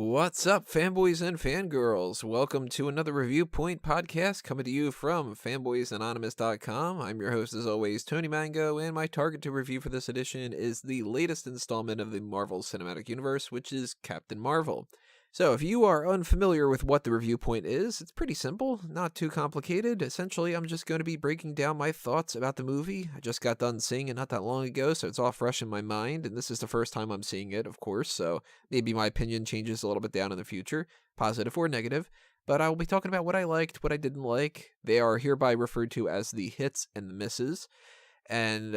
What's up, fanboys and fangirls? Welcome to another Reviewpoint podcast coming to you from fanboysanonymous.com. I'm your host, as always, Tony Mango, and my target to review for this edition is the latest installment of the Marvel Cinematic Universe, which is Captain Marvel. So, if you are unfamiliar with what the Reviewpoint is, it's pretty simple, not too complicated. Essentially, I'm just going to be breaking down my thoughts about the movie. I just got done seeing it not that long ago, so it's all fresh in my mind, and this is the first time I'm seeing it, of course, so maybe my opinion changes a little bit down in the future, positive or negative. But I will be talking about what I liked, what I didn't like. They are hereby referred to as the hits and the misses, and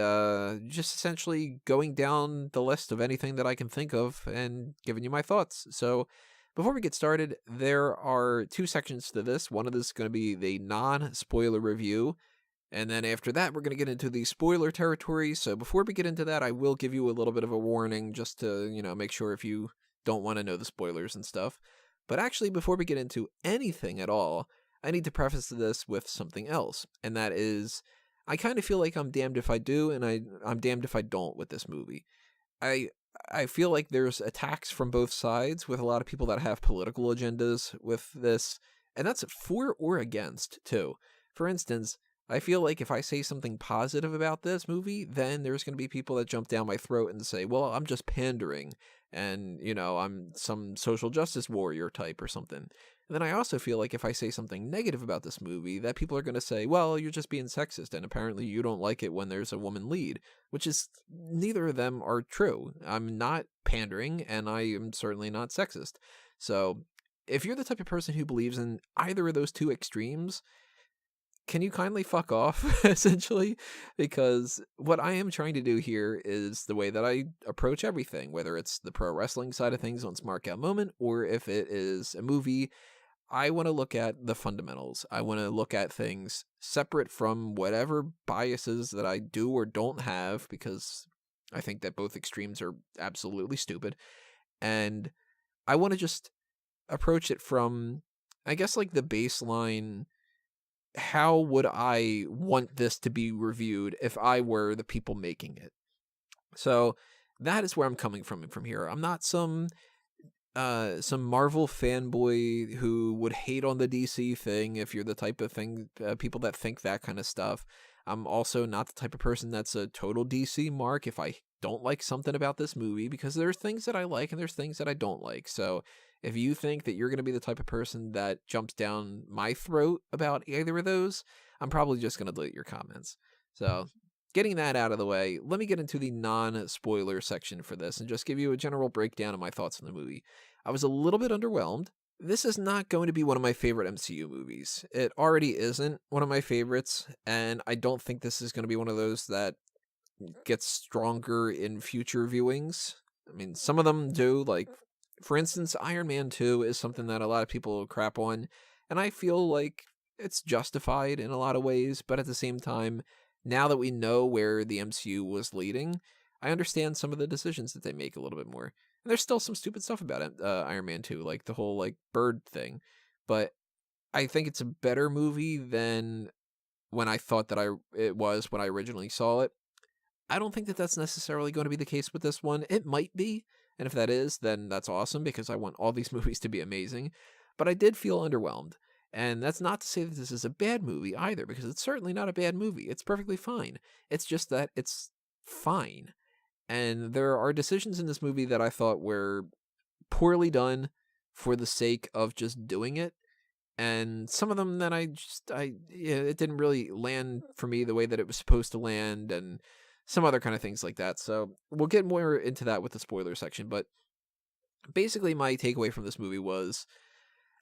just essentially going down the list of anything that I can think of and giving you my thoughts. So, before we get started, there are two sections to this. One of this is going to be the non-spoiler review, and then after that, we're going to get into the spoiler territory. So before we get into that, I will give you a little bit of a warning just to, make sure if you don't want to know the spoilers and stuff. But actually, before we get into anything at all, I need to preface this with something else, and that is, I kind of feel like I'm damned if I do, and I'm damned if I don't with this movie. I feel like there's attacks from both sides with a lot of people that have political agendas with this, and that's for or against, too. For instance, I feel like if I say something positive about this movie, then there's going to be people that jump down my throat and say, well, I'm just pandering, and, I'm some social justice warrior type or something. And then I also feel like if I say something negative about this movie, that people are going to say, well, you're just being sexist, and apparently you don't like it when there's a woman lead, which is, neither of them are true. I'm not pandering, and I am certainly not sexist. So, if you're the type of person who believes in either of those two extremes, can you kindly fuck off, essentially? Because what I am trying to do here is the way that I approach everything, whether it's the pro wrestling side of things on Smart Out Moment, or if it is a movie. I want to look at the fundamentals. I want to look at things separate from whatever biases that I do or don't have, because I think that both extremes are absolutely stupid. And I want to just approach it from, I guess, like the baseline. How would I want this to be reviewed if I were the people making it? So that is where I'm coming from here. I'm not some Marvel fanboy who would hate on the DC thing, if you're the type of people that think that kind of stuff. I'm also not the type of person that's a total DC mark if I don't like something about this movie, because there's things that I like and there's things that I don't like. So if you think that you're going to be the type of person that jumps down my throat about either of those, I'm probably just going to delete your comments. So getting that out of the way, let me get into the non-spoiler section for this and just give you a general breakdown of my thoughts on the movie. I was a little bit underwhelmed. This is not going to be one of my favorite MCU movies. It already isn't one of my favorites, and I don't think this is going to be one of those that gets stronger in future viewings. I mean, some of them do, like, for instance, Iron Man 2 is something that a lot of people crap on, and I feel like it's justified in a lot of ways, but at the same time, now that we know where the MCU was leading, I understand some of the decisions that they make a little bit more. And there's still some stupid stuff about it, Iron Man 2, like the whole bird thing. But I think it's a better movie than when I thought that it was when I originally saw it. I don't think that that's necessarily going to be the case with this one. It might be, and if that is, then that's awesome, because I want all these movies to be amazing. But I did feel underwhelmed. And that's not to say that this is a bad movie either, because it's certainly not a bad movie. It's perfectly fine. It's just that it's fine. And there are decisions in this movie that I thought were poorly done for the sake of just doing it. And some of them that it didn't really land for me the way that it was supposed to land, and some other kind of things like that. So we'll get more into that with the spoiler section. But basically my takeaway from this movie was,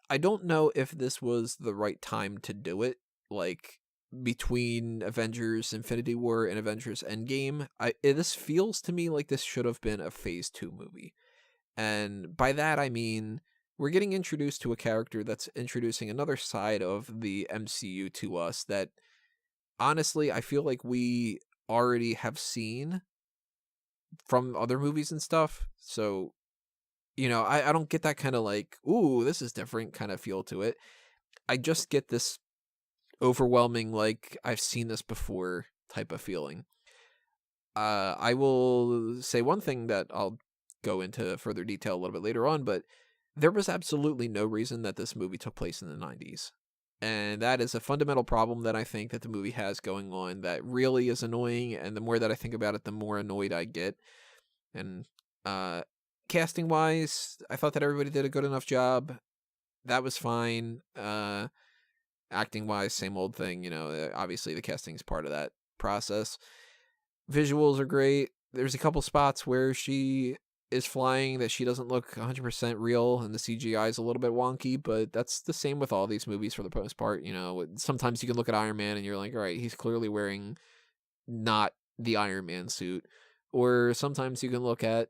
I don't know if this was the right time to do it, like between Avengers Infinity War and Avengers Endgame. This feels to me like this should have been a Phase 2 movie. And by that I mean, we're getting introduced to a character that's introducing another side of the MCU to us that, honestly, I feel like we already have seen from other movies and stuff. So, I don't get that kind of ooh, this is different kind of feel to it. I just get this overwhelming, I've seen this before type of feeling. I will say one thing that I'll go into further detail a little bit later on, but there was absolutely no reason that this movie took place in the 90s. And that is a fundamental problem that I think that the movie has going on that really is annoying, and the more that I think about it, the more annoyed I get. And casting wise, I thought that everybody did a good enough job. That was fine. Acting wise, same old thing, obviously the casting is part of that process. Visuals are great. There's a couple spots where she is flying that she doesn't look 100% real, and the CGI is a little bit wonky, but that's the same with all these movies for the most part. Sometimes you can look at Iron Man and you're like, all right, he's clearly wearing not the Iron Man suit. Or sometimes you can look at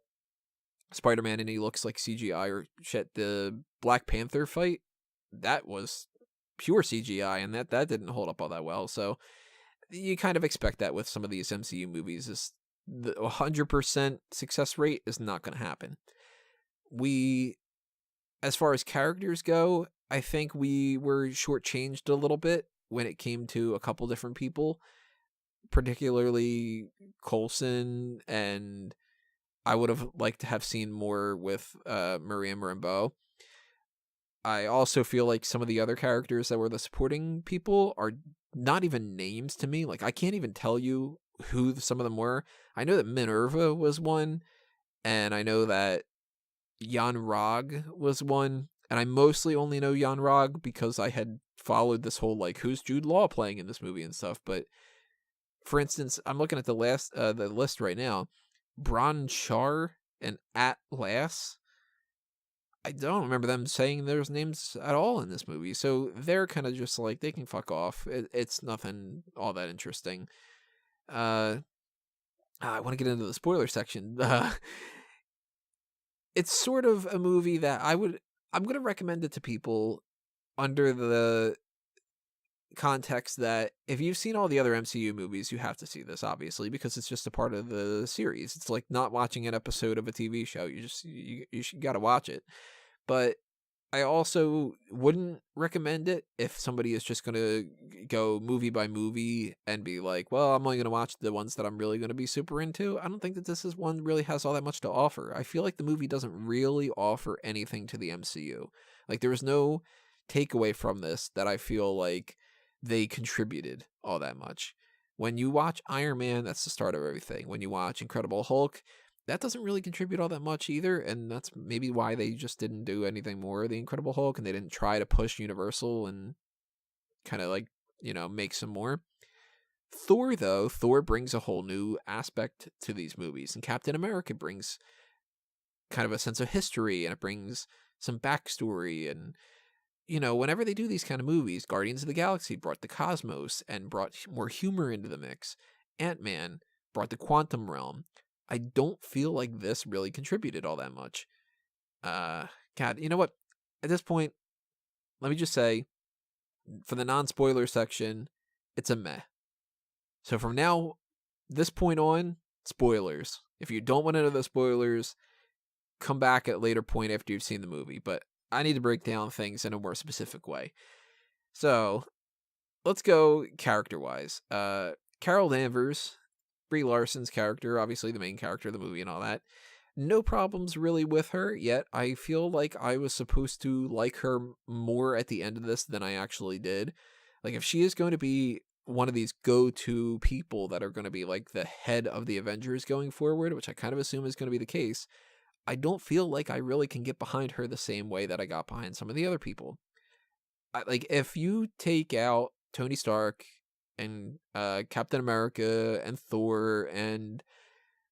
Spider-Man and he looks like CGI, or shit, the Black Panther fight, that was pure CGI, and that didn't hold up all that well. So you kind of expect that with some of these MCU movies. Is the 100% success rate is not going to happen. As far as characters go, I think we were shortchanged a little bit when it came to a couple different people, particularly Coulson, and I would have liked to have seen more with Maria Rambeau. I also feel like some of the other characters that were the supporting people are not even names to me. Like, I can't even tell you who some of them were. I know that Minn-Erva was one, and I know that Yon-Rogg was one, and I mostly only know Yon-Rogg because I had followed this whole, like, who's Jude Law playing in this movie and stuff. But, for instance, I'm looking at the list right now. Bron Char and Atlas, I don't remember them saying their names at all in this movie. So they're kind of just like, they can fuck off. It's nothing all that interesting. I want to get into the spoiler section. It's sort of a movie that I'm going to recommend it to people under the context that if you've seen all the other MCU movies, you have to see this, obviously, because it's just a part of the series. It's like not watching an episode of a TV show. You got to watch it. But I also wouldn't recommend it if somebody is just going to go movie by movie and be like, well, I'm only going to watch the ones that I'm really going to be super into. I don't think that this is one really has all that much to offer. I feel like the movie doesn't really offer anything to the MCU. Like, there was no takeaway from this that I feel like they contributed all that much. When you watch Iron Man, that's the start of everything. When you watch Incredible Hulk, that doesn't really contribute all that much either, and that's maybe why they just didn't do anything more of the Incredible Hulk, and they didn't try to push Universal and kind of like, make some more. Thor brings a whole new aspect to these movies, and Captain America brings kind of a sense of history, and it brings some backstory, and whenever they do these kind of movies, Guardians of the Galaxy brought the cosmos and brought more humor into the mix. Ant-Man brought the quantum realm. I don't feel like this really contributed all that much. God, you know what? At this point, let me just say, for the non-spoiler section, it's a meh. So from now, this point on, spoilers. If you don't want to know the spoilers, come back at a later point after you've seen the movie. But I need to break down things in a more specific way. So, let's go character-wise. Carol Danvers, Brie Larson's character, obviously the main character of the movie and all that. No problems really with her, yet I feel like I was supposed to like her more at the end of this than I actually did. Like, if she is going to be one of these go-to people that are going to be like the head of the Avengers going forward, which I kind of assume is going to be the case, I don't feel like I really can get behind her the same way that I got behind some of the other people. Like, if you take out Tony Stark and Captain America and Thor and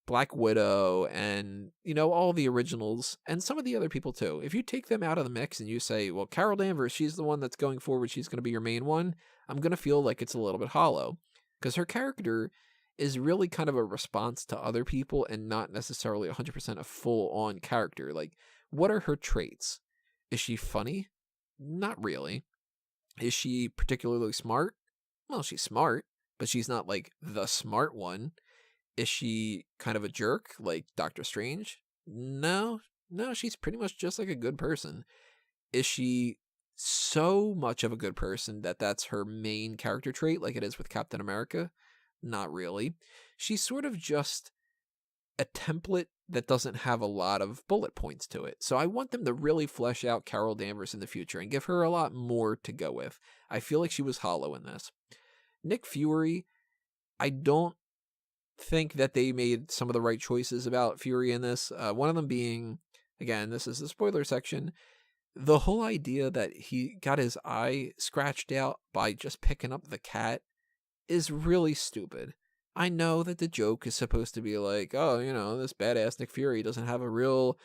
Black Widow and, all the originals and some of the other people too, if you take them out of the mix and you say, well, Carol Danvers, she's the one that's going forward, she's going to be your main one, I'm going to feel like it's a little bit hollow, because her character is really kind of a response to other people and not necessarily 100% a full-on character. Like, what are her traits? Is she funny? Not really. Is she particularly smart? Well, she's smart, but she's not, like, the smart one. Is she kind of a jerk, like Doctor Strange? No, she's pretty much just like a good person. Is she so much of a good person that that's her main character trait, like it is with Captain America? Not really. She's sort of just a template that doesn't have a lot of bullet points to it. So I want them to really flesh out Carol Danvers in the future and give her a lot more to go with. I feel like she was hollow in this. Nick Fury, I don't think that they made some of the right choices about Fury in this. One of them being, again, this is the spoiler section, the whole idea that he got his eye scratched out by just picking up the cat is really stupid. I know that the joke is supposed to be like, oh, this badass Nick Fury doesn't have a real,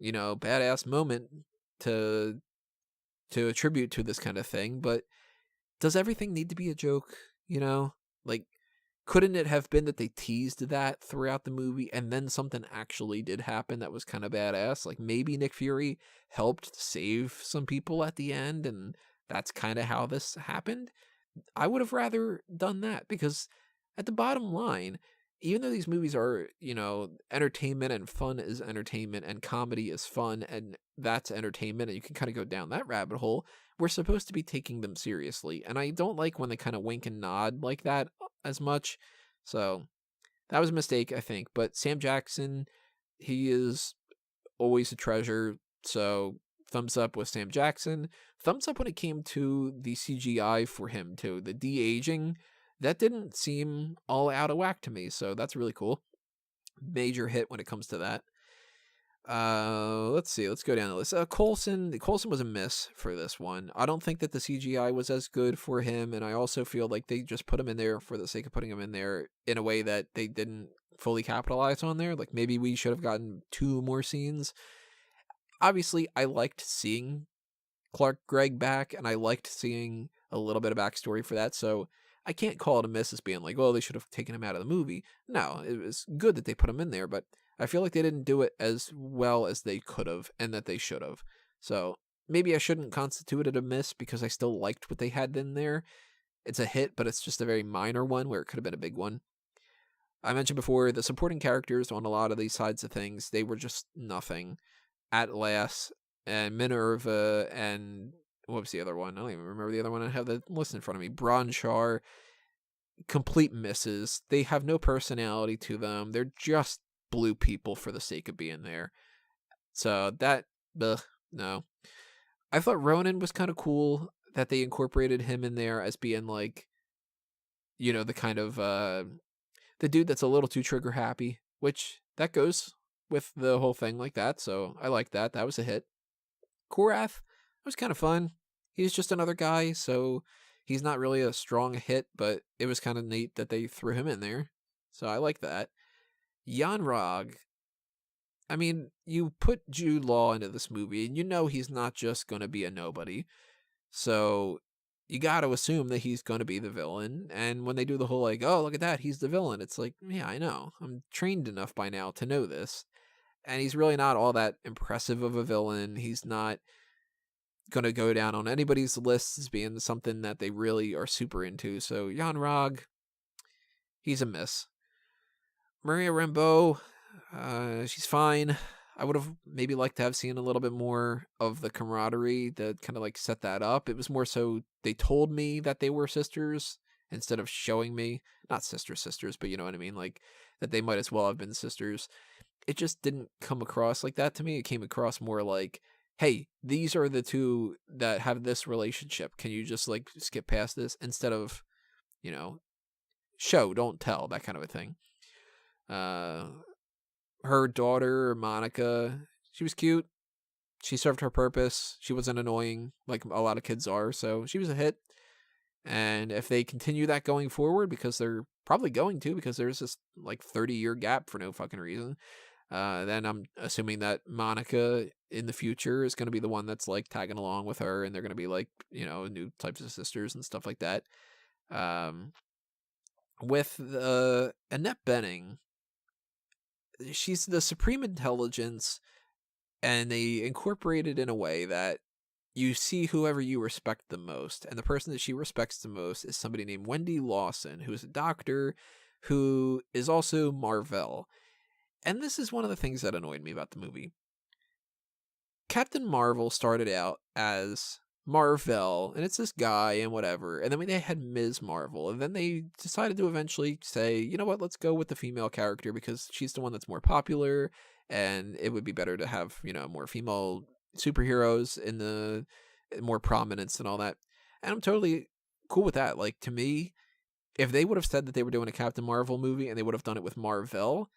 badass moment to attribute to this kind of thing, but does everything need to be a joke? Like, couldn't it have been that they teased that throughout the movie and then something actually did happen that was kind of badass? Like, maybe Nick Fury helped save some people at the end, and that's kind of how this happened. I would have rather done that, because at the bottom line, even though these movies are, entertainment and fun is entertainment and comedy is fun and that's entertainment and you can kind of go down that rabbit hole, we're supposed to be taking them seriously. And I don't like when they kind of wink and nod like that as much. So that was a mistake, I think. But Sam Jackson, he is always a treasure. So thumbs up with Sam Jackson. Thumbs up when it came to the CGI for him too. The de-aging, that didn't seem all out of whack to me, so that's really cool. Major hit when it comes to that. Let's see. Let's go down the list. Coulson was a miss for this one. I don't think that the CGI was as good for him, and I also feel like they just put him in there for the sake of putting him in there in a way that they didn't fully capitalize on there. Like, maybe we should have gotten 2 more scenes. Obviously, I liked seeing Gregg back, and I liked seeing a little bit of backstory for that, so I can't call it a miss as being like, well, they should have taken him out of the movie. No, it was good that they put him in there, but I feel like they didn't do it as well as they could have and that they should have. So maybe I shouldn't constitute it a miss because I still liked what they had in there. It's a hit, but it's just a very minor one where it could have been a big one. I mentioned before, the supporting characters on a lot of these sides of things, they were just nothing. Atlas and Minn-Erva and what was the other one? I don't even remember the other one. I have the list in front of me. Bronchar, complete misses. They have no personality to them. They're just blue people for the sake of being there. So that, no. I thought Ronan was kind of cool that they incorporated him in there as being like, the kind of, the dude that's a little too trigger happy, which that goes with the whole thing like that. So I like that. That was a hit. Korath was kind of fun. He's just another guy, so he's not really a strong hit, but it was kind of neat that they threw him in there. So I like that. Yon-Rogg, I mean, you put Jude Law into this movie, and he's not just going to be a nobody. So you got to assume that he's going to be the villain. And when they do the whole like, oh, look at that, he's the villain, it's like, yeah, I know. I'm trained enough by now to know this. And he's really not all that impressive of a villain. He's not going to go down on anybody's list as being something that they really are super into. So Yon-Rogg, he's a miss. Maria Rambeau, she's fine. I would have maybe liked to have seen a little bit more of the camaraderie that kind of like set that up. It was more so they told me that they were sisters instead of showing me, not sisters, but you know what I mean? Like that they might as well have been sisters. It just didn't come across like that to me. It came across more like, hey, these are the two that have this relationship. Can you just like skip past this instead of, show, don't tell, that kind of a thing. Her daughter, Monica, she was cute. She served her purpose. She wasn't annoying like a lot of kids are, so she was a hit. And if they continue that going forward, because they're probably going to, because there's this like 30-year gap for no fucking reason, then I'm assuming that Monica in the future is going to be the one that's like tagging along with her, and they're going to be like, new types of sisters and stuff like that. With Annette Bening, she's the supreme intelligence, and they incorporate it in a way that you see whoever you respect the most, and the person that she respects the most is somebody named Wendy Lawson, who is a doctor who is also Marvel. And this is one of the things that annoyed me about the movie. Captain Marvel started out as Marvel, and it's this guy and whatever, and then they had Ms. Marvel, and then they decided to eventually say, you know what, let's go with the female character because she's the one that's more popular, and it would be better to have, more female superheroes in the more prominence and all that. And I'm totally cool with that. Like, to me, if they would have said that they were doing a Captain Marvel movie and they would have done it with Marvel,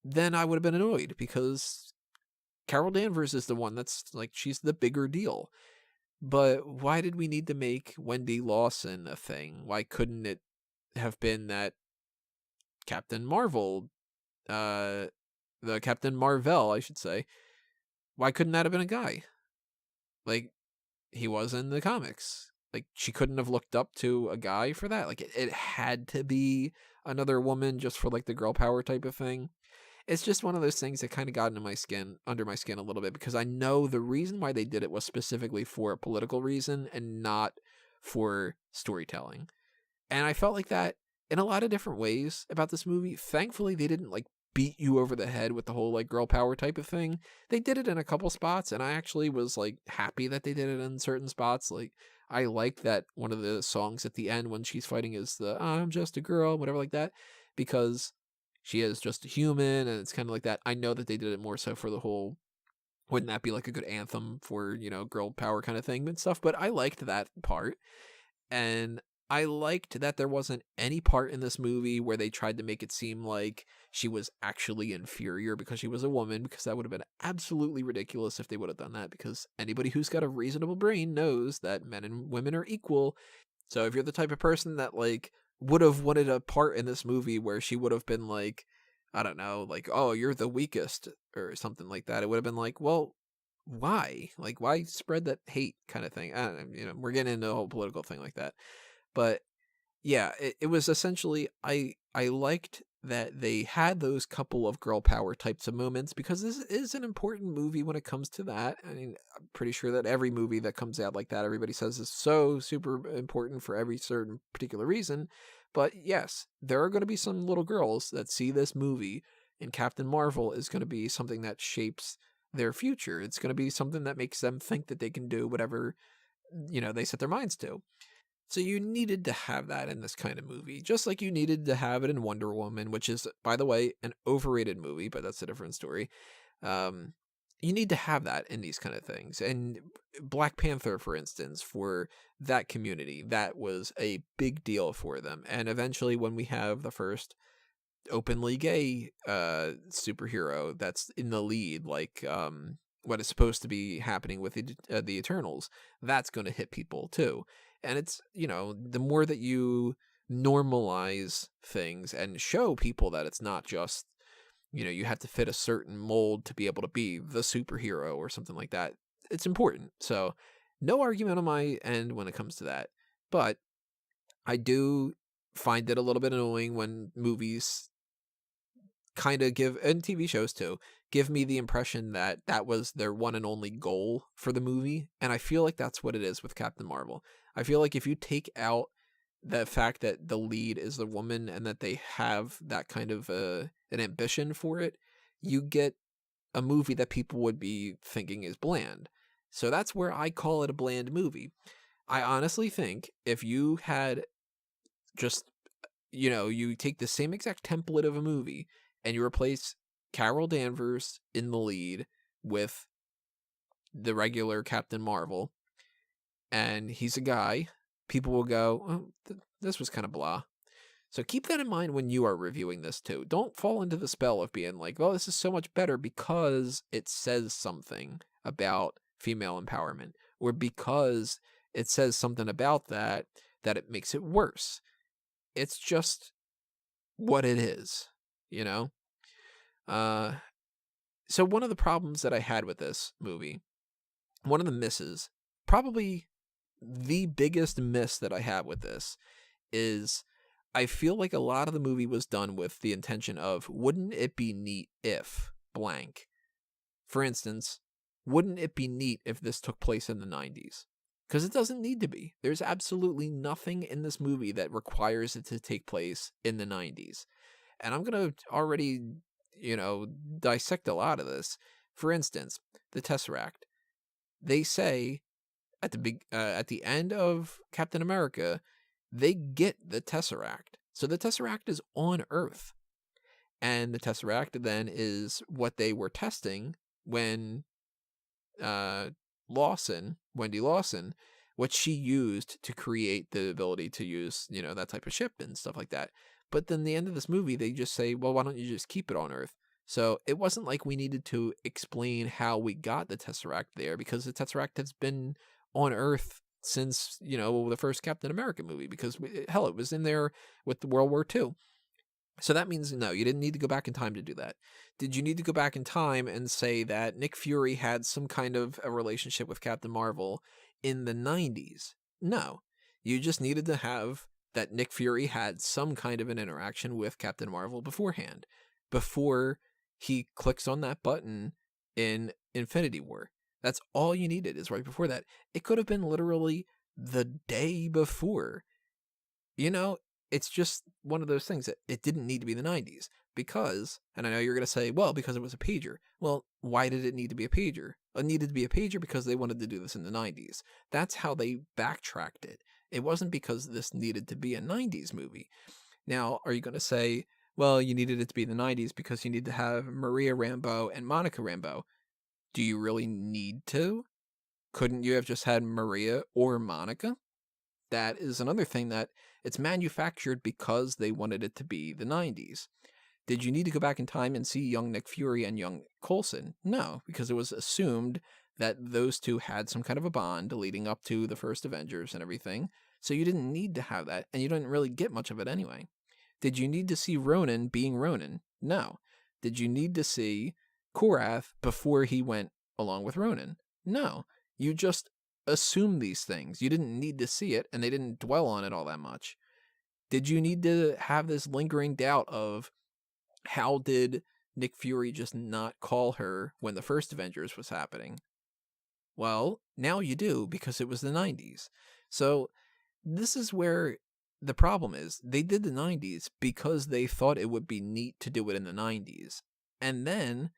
then I would have been annoyed, because Carol Danvers is the one that's like, she's the bigger deal. But why did we need to make Wendy Lawson a thing? Why couldn't it have been that Captain Marvel, the Captain Marvel, I should say, why couldn't that have been a guy? Like, he was in the comics. Like, she couldn't have looked up to a guy for that. Like, it had to be another woman just for, like, the girl power type of thing. It's just one of those things that kind of got under my skin a little bit, because I know the reason why they did it was specifically for a political reason and not for storytelling. And I felt like that in a lot of different ways about this movie. Thankfully, they didn't, like, beat you over the head with the whole, like, girl power type of thing. They did it in a couple spots, and I actually was, like, happy that they did it in certain spots. Like, I liked that one of the songs at the end when she's fighting is the "I'm just a girl," whatever like that, because she is just a human, and it's kind of like that. I know that they did it more so for the whole, wouldn't that be like a good anthem for, girl power kind of thing and stuff, but I liked that part. And I liked that there wasn't any part in this movie where they tried to make it seem like she was actually inferior because she was a woman, because that would have been absolutely ridiculous if they would have done that, because anybody who's got a reasonable brain knows that men and women are equal. So if you're the type of person that, like, would have wanted a part in this movie where she would have been like, I don't know, like, "Oh, you're the weakest," or something like that, it would have been like, well, why? Like, why spread that hate kind of thing? I don't know, we're getting into a whole political thing like that. But yeah, it was essentially, I liked that they had those couple of girl power types of moments, because this is an important movie when it comes to that. I mean, I'm pretty sure that every movie that comes out like that, everybody says is so super important for every certain particular reason. But yes, there are going to be some little girls that see this movie, and Captain Marvel is going to be something that shapes their future. It's going to be something that makes them think that they can do whatever, they set their minds to. So you needed to have that in this kind of movie, just like you needed to have it in Wonder Woman, which is, by the way, an overrated movie, but that's a different story. Um, you need to have that in these kind of things. And Black Panther, for instance, for that community, that was a big deal for them. And eventually, when we have the first openly gay superhero that's in the lead, like what is supposed to be happening with the Eternals, that's going to hit people too. And it's, the more that you normalize things and show people that it's not just, you have to fit a certain mold to be able to be the superhero or something like that, it's important. So no argument on my end when it comes to that. But I do find it a little bit annoying when movies kind of give, and TV shows too, give me the impression that that was their one and only goal for the movie. And I feel like that's what it is with Captain Marvel. I feel like if you take out the fact that the lead is the woman and that they have that kind of an ambition for it, you get a movie that people would be thinking is bland. So that's where I call it a bland movie. I honestly think if you had just, you take the same exact template of a movie and you replace Carol Danvers in the lead with the regular Captain Marvel, and he's a guy, people will go, oh, this was kind of blah. So keep that in mind when you are reviewing this too. Don't fall into the spell of being like, well, this is so much better because it says something about female empowerment, or because it says something about that it makes it worse. It's just what it is, So one of the problems that I had with this movie, one of the misses, probably the biggest miss that I have with this, is I feel like a lot of the movie was done with the intention of, wouldn't it be neat if blank? For instance, wouldn't it be neat if this took place in the 90s? Because it doesn't need to be. There's absolutely nothing in this movie that requires it to take place in the 90s. And I'm going to already, dissect a lot of this. For instance, the Tesseract. They say at the end of Captain America, they get the Tesseract. So the Tesseract is on Earth. And the Tesseract then is what they were testing when Wendy Lawson, what she used to create the ability to use, that type of ship and stuff like that. But then the end of this movie, they just say, well, why don't you just keep it on Earth? So it wasn't like we needed to explain how we got the Tesseract there, because the Tesseract has been on Earth since, the first Captain America movie, because hell, it was in there with the World War II. So that means no, you didn't need to go back in time to do that. Did you need to go back in time and say that Nick Fury had some kind of a relationship with Captain Marvel in the 90s? No. You just needed to have that Nick Fury had some kind of an interaction with Captain Marvel beforehand, before he clicks on that button in Infinity War. That's all you needed, is right before that. It could have been literally the day before. It's just one of those things that it didn't need to be the 90s because, and I know you're going to say, well, because it was a pager. Well, why did it need to be a pager? It needed to be a pager because they wanted to do this in the 90s. That's how they backtracked it. It wasn't because this needed to be a 90s movie. Now, are you going to say, well, you needed it to be the 90s because you need to have Maria Rambeau and Monica Rambeau? Do you really need to? Couldn't you have just had Maria or Monica? That is another thing, that it's manufactured because they wanted it to be the 90s. Did you need to go back in time and see young Nick Fury and young Coulson? No, because it was assumed that those two had some kind of a bond leading up to the first Avengers and everything. So you didn't need to have that, and you didn't really get much of it anyway. Did you need to see Ronan being Ronan? No. Did you need to see Korath before he went along with Ronan? No. You just assume these things. You didn't need to see it, and they didn't dwell on it all that much. Did you need to have this lingering doubt of how did Nick Fury just not call her when the first Avengers was happening? Well, now you do, because it was the 90s. So this is where the problem is. They did the 90s because they thought it would be neat to do it in the 90s. And then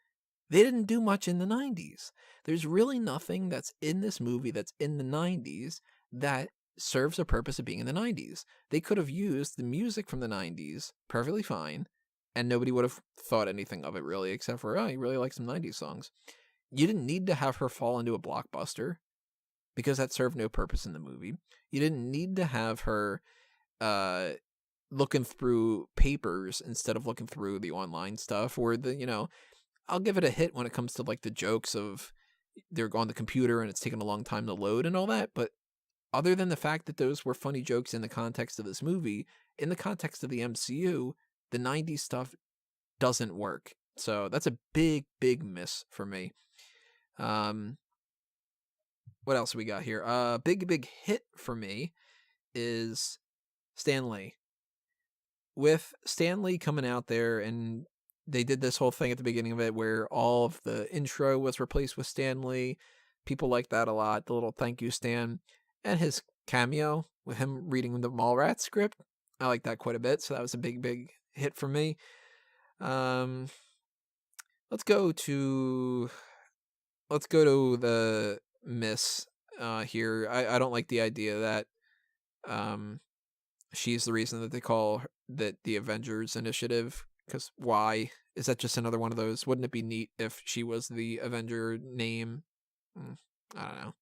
they didn't do much in the 90s. There's really nothing that's in this movie that's in the 90s that serves a purpose of being in the 90s. They could have used the music from the 90s perfectly fine, and nobody would have thought anything of it really, except for, oh, you really like some 90s songs. You didn't need to have her fall into a blockbuster, because that served no purpose in the movie. You didn't need to have her looking through papers instead of looking through the online stuff, or I'll give it a hit when it comes to like the jokes of they're on the computer and it's taking a long time to load and all that. But other than the fact that those were funny jokes in the context of this movie, in the context of the MCU, the 90s stuff doesn't work. So that's a big, big miss for me. What else we got here? Big hit for me is Stan Lee. With Stan Lee coming out there, and they did this whole thing at the beginning of it where all of the intro was replaced with Stan Lee. People like that a lot. The little thank you Stan, and his cameo with him reading the Mallrats script. I like that quite a bit. So that was a big hit for me. Let's go to the miss here. I don't like the idea that she's the reason that they call that the Avengers Initiative. Because why? Is that just another one of those? Wouldn't it be neat if she was the Avenger name? I don't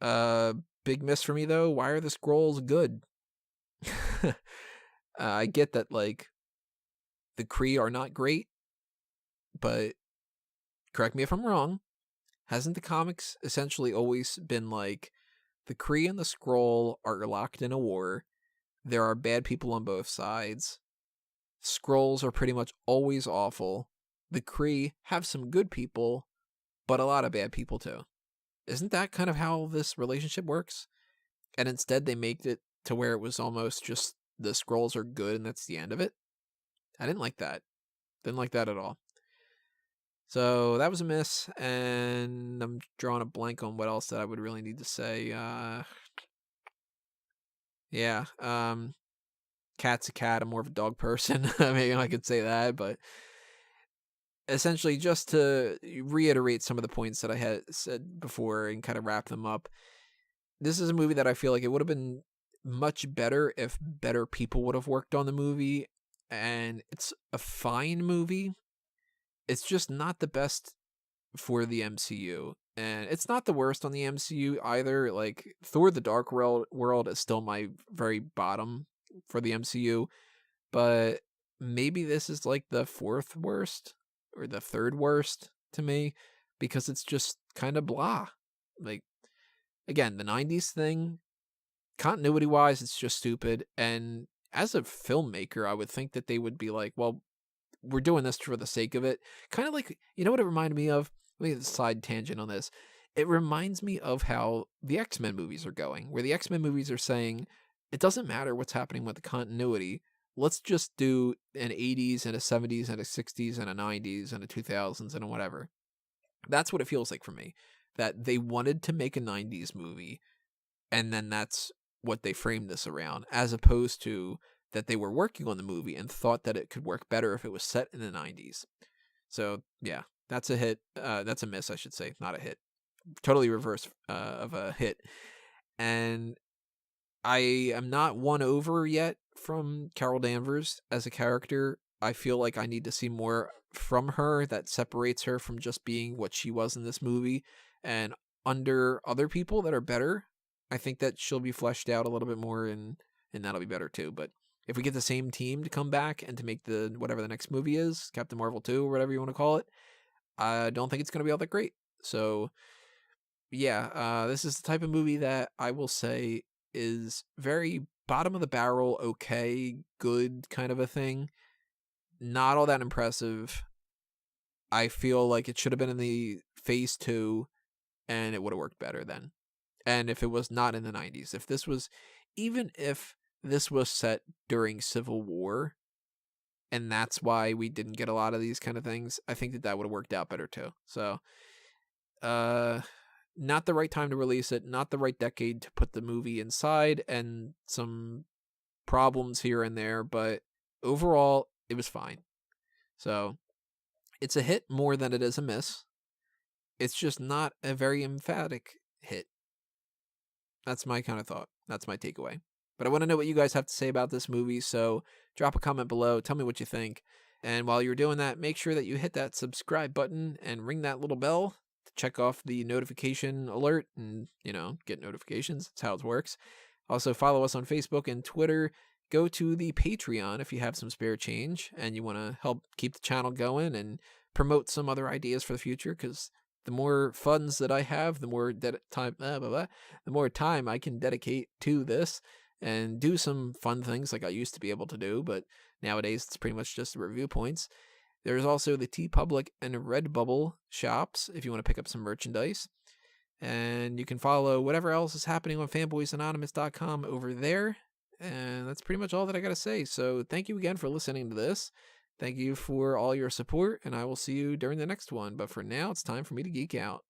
know. Big miss for me though. Why are the Skrulls good? I get that like the Kree are not great, but correct me if I'm wrong. Hasn't the comics essentially always been like the Kree and the Skrull are locked in a war? There are bad people on both sides. Skrulls are pretty much always awful. The Kree have some good people, but a lot of bad people too. Isn't that kind of how this relationship works? And instead they made it to where it was almost just the Skrulls are good and that's the end of it. I didn't like that. Didn't like that at all. So that was a miss, and I'm drawing a blank on what else that I would really need to say. Cat's a cat. I'm more of a dog person. Maybe I could say that, but essentially just to reiterate some of the points that I had said before and kind of wrap them up. This is a movie that I feel like it would have been much better if better people would have worked on the movie, and it's a fine movie. It's just not the best for the MCU, and it's not the worst on the MCU either. Like, Thor: The Dark World is still my very bottom for the MCU, but maybe this is like the fourth worst or the third worst to me, because it's just kind of blah. Like, again, the 90s thing, continuity wise, it's just stupid. And as a filmmaker, I would think that they would be like, well, we're doing this for the sake of it. Kind of like, you know what it reminded me of? Let me get a side tangent on this. It reminds me of how the X-Men movies are going, where the X-Men movies are saying, it doesn't matter what's happening with the continuity. Let's just do an 80s and a 70s and a 60s and a 90s and a 2000s and a whatever. That's what it feels like for me. That they wanted to make a 90s movie, and then that's what they framed this around, as opposed to that they were working on the movie and thought that it could work better if it was set in the 90s. So, yeah, that's a hit. That's a miss, I should say, not a hit. Totally reverse of a hit. And I am not won over yet from Carol Danvers as a character. I feel like I need to see more from her that separates her from just being what she was in this movie. And under other people that are better, I think that she'll be fleshed out a little bit more, and that'll be better too. But if we get the same team to come back and to make the whatever the next movie is, Captain Marvel 2 or whatever you want to call it, I don't think it's going to be all that great. So, yeah, this is the type of movie that I will say is very bottom of the barrel, okay, good kind of a thing. Not all that impressive. I feel like it should have been in the phase 2, and it would have worked better then. And if it was not in the 90s, even if this was set during Civil War, and that's why we didn't get a lot of these kind of things, I think that would have worked out better too. So, not the right time to release it, not the right decade to put the movie inside, and some problems here and there, but overall, it was fine. So, it's a hit more than it is a miss. It's just not a very emphatic hit. That's my kind of thought. That's my takeaway. But I want to know what you guys have to say about this movie, so drop a comment below. Tell me what you think. And while you're doing that, make sure that you hit that subscribe button and ring that little bell to check off the notification alert and, get notifications. That's how it works. Also, follow us on Facebook and Twitter. Go to the Patreon if you have some spare change and you want to help keep the channel going and promote some other ideas for the future, because the more funds that I have, the more time I can dedicate to this and do some fun things like I used to be able to do, but nowadays it's pretty much just review points. There's also the TeePublic and Redbubble shops if you want to pick up some merchandise. And you can follow whatever else is happening on fanboysanonymous.com over there. And that's pretty much all that I got to say. So thank you again for listening to this. Thank you for all your support, and I will see you during the next one. But for now, it's time for me to geek out.